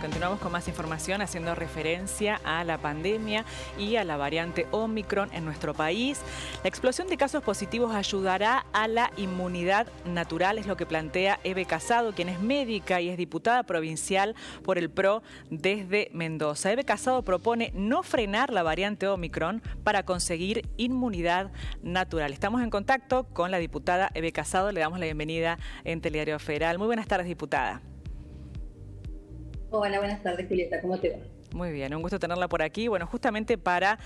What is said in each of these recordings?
Continuamos con más información haciendo referencia a la pandemia y a la variante Omicron en nuestro país. La explosión de casos positivos ayudará a la inmunidad natural, es lo que plantea Eve Casado, quien es médica y es diputada provincial por el PRO desde Mendoza. Eve Casado propone no frenar la variante Omicron para conseguir inmunidad natural. Estamos en contacto con la diputada Eve Casado, le damos la bienvenida en Telediario Federal. Muy buenas tardes, diputada. Hola, buenas tardes, Julieta, ¿cómo te va? Muy bien, un gusto tenerla por aquí. Bueno, justamente para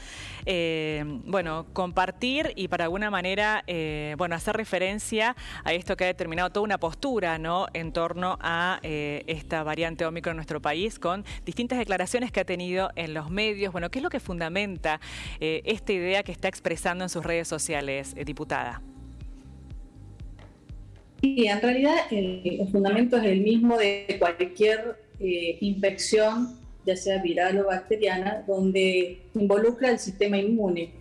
compartir y para alguna manera hacer referencia a esto que ha determinado toda una postura, ¿no?, en torno a esta variante Omicron en nuestro país, con distintas declaraciones que ha tenido en los medios. Bueno, ¿qué es lo que fundamenta esta idea que está expresando en sus redes sociales, diputada? Sí, en realidad el fundamento es el mismo de cualquier infección, ya sea viral o bacteriana, donde involucra el sistema inmune.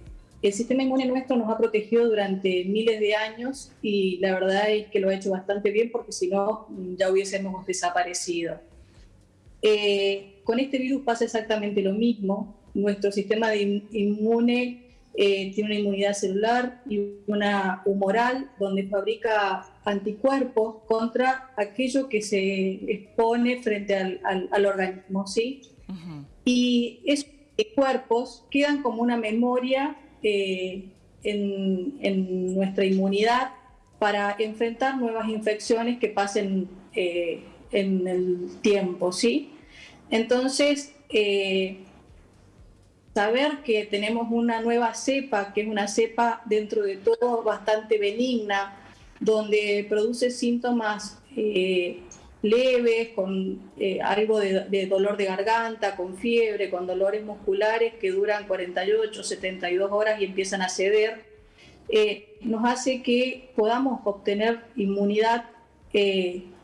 El sistema inmune nuestro nos ha protegido durante miles de años y la verdad es que lo ha hecho bastante bien, porque si no ya hubiésemos desaparecido. Con este virus pasa exactamente lo mismo. Nuestro sistema inmune tiene una inmunidad celular y una humoral, donde fabrica anticuerpos contra aquello que se expone frente al organismo, ¿sí? Uh-huh. Y esos anticuerpos quedan como una memoria en nuestra inmunidad para enfrentar nuevas infecciones que pasen en el tiempo, ¿sí? Entonces, saber que tenemos una nueva cepa, que es una cepa dentro de todo bastante benigna, donde produce síntomas leves, con algo de dolor de garganta, con fiebre, con dolores musculares que duran 48, 72 horas y empiezan a ceder, nos hace que podamos obtener inmunidad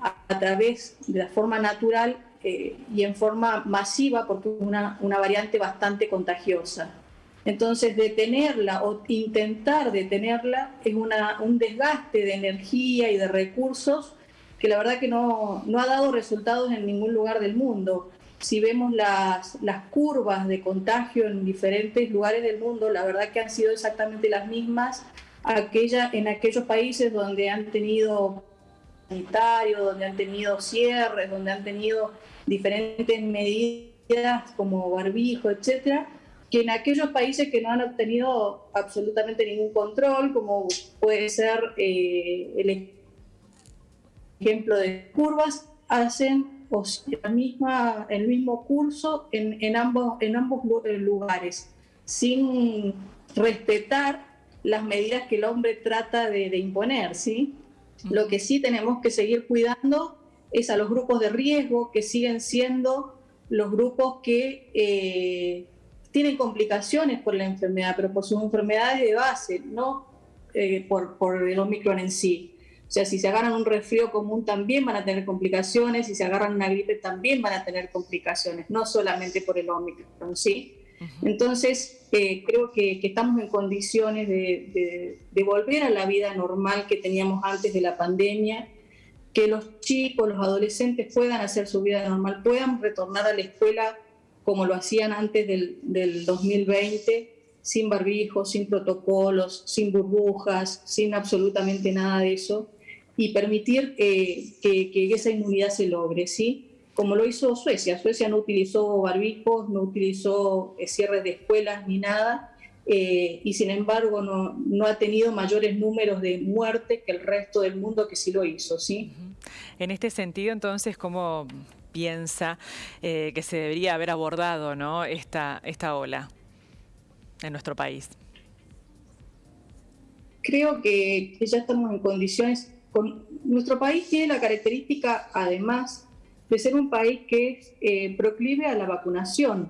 a través de la forma natural y en forma masiva, porque es una variante bastante contagiosa. Entonces, detenerla o intentar detenerla es un desgaste de energía y de recursos que la verdad que no ha dado resultados en ningún lugar del mundo. Si vemos las curvas de contagio en diferentes lugares del mundo, la verdad que han sido exactamente las mismas en aquellos países donde han tenido sanitarios, donde han tenido cierres, donde han tenido diferentes medidas como barbijo, etcétera, que en aquellos países que no han obtenido absolutamente ningún control, como puede ser el ejemplo de curvas, hacen el mismo curso en ambos lugares, sin respetar las medidas que el hombre trata de imponer, ¿sí? Lo que sí tenemos que seguir cuidando es a los grupos de riesgo, que siguen siendo los grupos que tienen complicaciones por la enfermedad, pero por sus enfermedades de base, no por el Omicron en sí. O sea, si se agarran un resfrío común también van a tener complicaciones, si se agarran una gripe también van a tener complicaciones, no solamente por el Omicron, ¿sí? Uh-huh. Entonces, creo que estamos en condiciones de volver a la vida normal que teníamos antes de la pandemia, que los chicos, los adolescentes puedan hacer su vida normal, puedan retornar a la escuela como lo hacían antes del 2020, sin barbijo, sin protocolos, sin burbujas, sin absolutamente nada de eso, y permitir que esa inmunidad se logre, ¿sí? Como lo hizo Suecia. Suecia no utilizó barbijos, no utilizó cierres de escuelas ni nada, y sin embargo no ha tenido mayores números de muertes que el resto del mundo, que sí lo hizo, ¿sí? En este sentido, entonces, ¿cómo piensa que se debería haber abordado, ¿no?, esta ola en nuestro país? Creo que ya estamos en condiciones. Nuestro país tiene la característica, además, de ser un país que es proclive a la vacunación,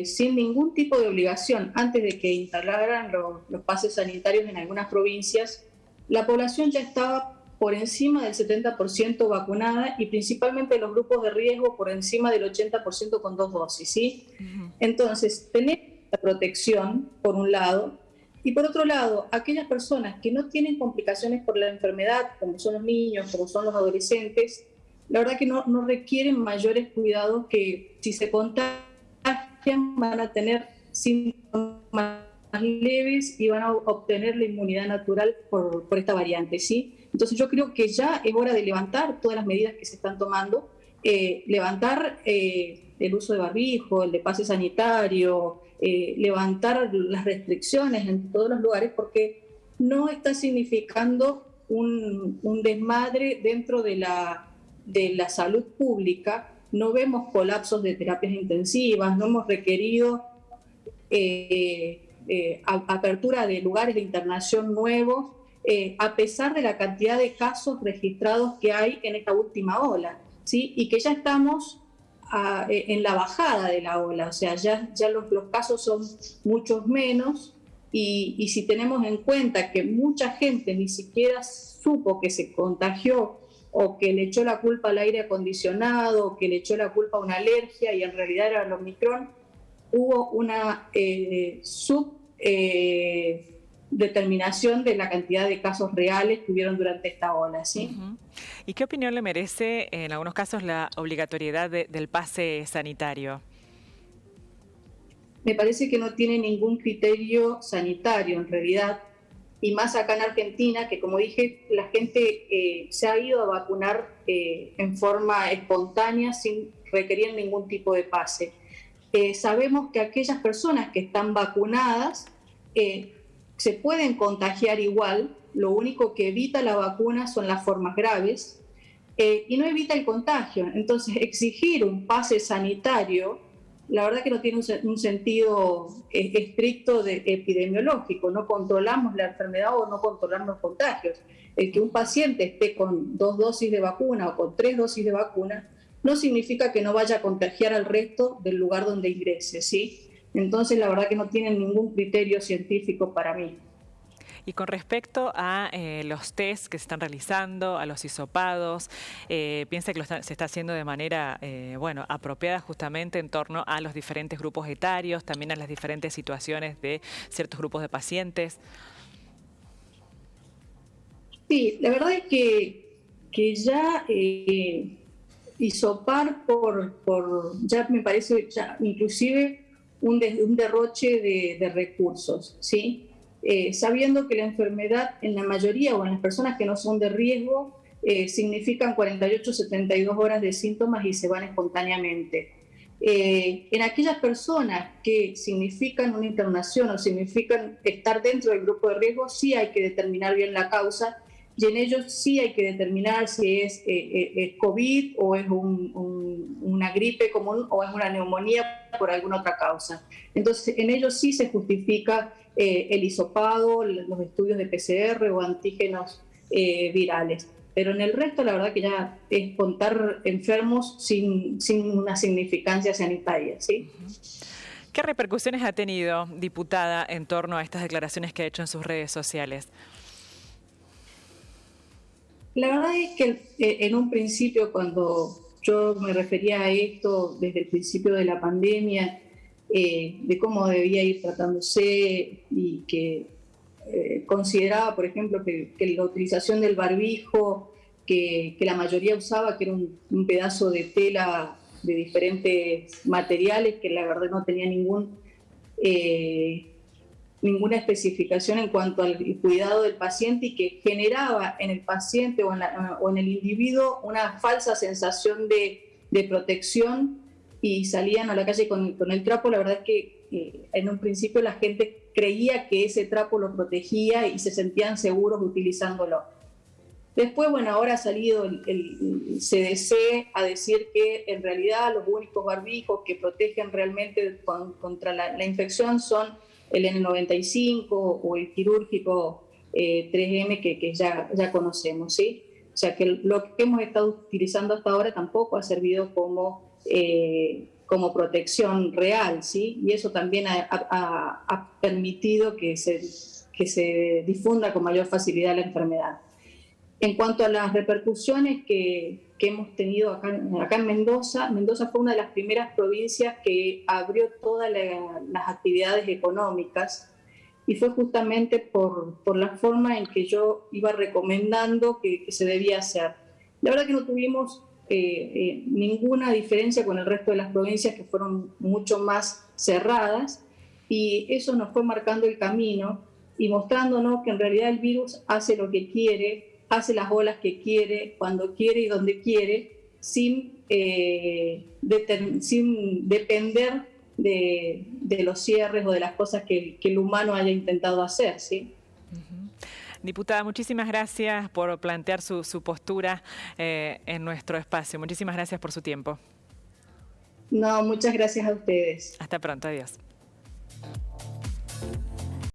sin ningún tipo de obligación. Antes de que instalaran los pases sanitarios en algunas provincias, la población ya estaba por encima del 70% vacunada, y principalmente los grupos de riesgo por encima del 80% con 2 dosis, ¿sí? Uh-huh. Entonces, tenemos la protección, por un lado, y por otro lado, aquellas personas que no tienen complicaciones por la enfermedad, como son los niños, como son los adolescentes, la verdad que no requieren mayores cuidados, que si se contagian van a tener síntomas leves y van a obtener la inmunidad natural por esta variante, ¿sí? Entonces yo creo que ya es hora de levantar todas las medidas que se están tomando, levantar el uso de barbijo, el de pase sanitario, levantar las restricciones en todos los lugares, porque no está significando un desmadre dentro de la salud pública. No vemos colapsos de terapias intensivas, no hemos requerido apertura de lugares de internación nuevos, a pesar de la cantidad de casos registrados que hay en esta última ola, ¿sí? Y que ya estamos en la bajada de la ola, o sea, ya los casos son muchos menos, y si tenemos en cuenta que mucha gente ni siquiera supo que se contagió, o que le echó la culpa al aire acondicionado, o que le echó la culpa a una alergia y en realidad era el Omicron, hubo una determinación de la cantidad de casos reales que hubieron durante esta ola, ¿sí? Uh-huh. ¿Y qué opinión le merece, en algunos casos, la obligatoriedad del pase sanitario? Me parece que no tiene ningún criterio sanitario, en realidad, y más acá en Argentina, que como dije, la gente se ha ido a vacunar en forma espontánea, sin requerir ningún tipo de pase. Sabemos que aquellas personas que están vacunadas se pueden contagiar igual, lo único que evita la vacuna son las formas graves, y no evita el contagio. Entonces, exigir un pase sanitario, la verdad que no tiene un sentido estricto epidemiológico. No controlamos la enfermedad o no controlamos los contagios. El que un paciente esté con 2 dosis de vacuna o con 3 dosis de vacuna no significa que no vaya a contagiar al resto del lugar donde ingrese, ¿sí? Entonces, la verdad que no tienen ningún criterio científico para mí. Y con respecto a los test que se están realizando, a los hisopados, ¿piensa que se está haciendo de manera apropiada justamente en torno a los diferentes grupos etarios, también a las diferentes situaciones de ciertos grupos de pacientes? Sí, la verdad es que ya hisopar ya me parece ya inclusive un derroche de recursos, ¿sí? Sabiendo que la enfermedad en la mayoría o en las personas que no son de riesgo significan 48-72 horas de síntomas y se van espontáneamente. En aquellas personas que significan una internación o significan estar dentro del grupo de riesgo, sí hay que determinar bien la causa, y en ellos sí hay que determinar si es COVID o es una gripe común o es una neumonía por alguna otra causa. Entonces, en ellos sí se justifica el hisopado, los estudios de PCR o antígenos virales. Pero en el resto, la verdad que ya es contar enfermos sin una significancia sanitaria, ¿sí? ¿Qué repercusiones ha tenido, diputada, en torno a estas declaraciones que ha hecho en sus redes sociales? La verdad es que en un principio, cuando yo me refería a esto desde el principio de la pandemia, de cómo debía ir tratándose, y que consideraba, por ejemplo, que la utilización del barbijo, que la mayoría usaba, que era un pedazo de tela de diferentes materiales, que la verdad no tenía ninguna especificación en cuanto al cuidado del paciente, y que generaba en el paciente o en el individuo una falsa sensación de protección, y salían a la calle con el trapo. La verdad es que en un principio la gente creía que ese trapo lo protegía y se sentían seguros utilizándolo. Después, ahora ha salido el CDC a decir que en realidad los únicos barbijos que protegen realmente contra la infección son el N95 o el quirúrgico 3M que ya conocemos, ¿sí? O sea que lo que hemos estado utilizando hasta ahora tampoco ha servido como protección real, ¿sí? Y eso también ha permitido que se difunda con mayor facilidad la enfermedad. En cuanto a las repercusiones que hemos tenido acá en Mendoza, Mendoza fue una de las primeras provincias que abrió todas las actividades económicas, y fue justamente por la forma en que yo iba recomendando que se debía hacer. La verdad que no tuvimos ninguna diferencia con el resto de las provincias que fueron mucho más cerradas, y eso nos fue marcando el camino y mostrándonos que en realidad el virus hace lo que quiere, hace las olas que quiere, cuando quiere y donde quiere, sin depender de los cierres o de las cosas que el humano haya intentado hacer, ¿sí? Diputada, muchísimas gracias por plantear su postura en nuestro espacio. Muchísimas gracias por su tiempo. No, muchas gracias a ustedes. Hasta pronto, adiós.